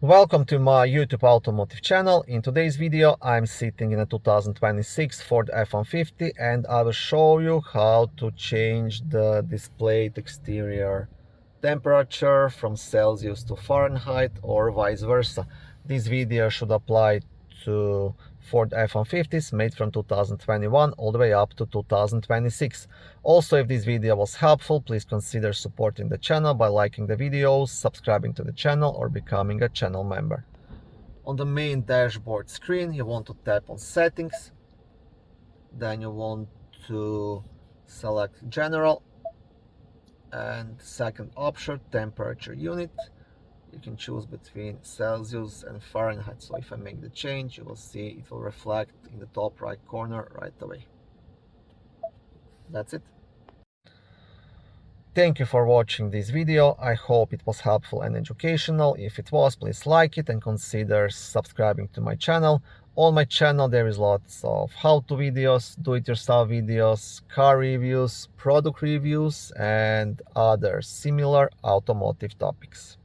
Welcome to my YouTube automotive channel. In today's video, I'm sitting in a 2026 Ford F-150 and I will show you how to change the displayed exterior temperature from Celsius to Fahrenheit or vice versa. This video should apply to Ford F-150s made from 2021 all the way up to 2026. Also, if this video was helpful, please consider supporting the channel by liking the videos, subscribing to the channel, or becoming a channel member. On the main dashboard screen, you want to tap on Settings. Then you want to select General. And second option, Temperature Unit. You can choose between Celsius and Fahrenheit. So if I make the change, you will see it will reflect in the top right corner right away. That's it. Thank you for watching this video. I hope it was helpful and educational. If it was, please like it and consider subscribing to my channel. On my channel there is lots of how-to videos, do-it-yourself videos, car reviews, product reviews, and other similar automotive topics.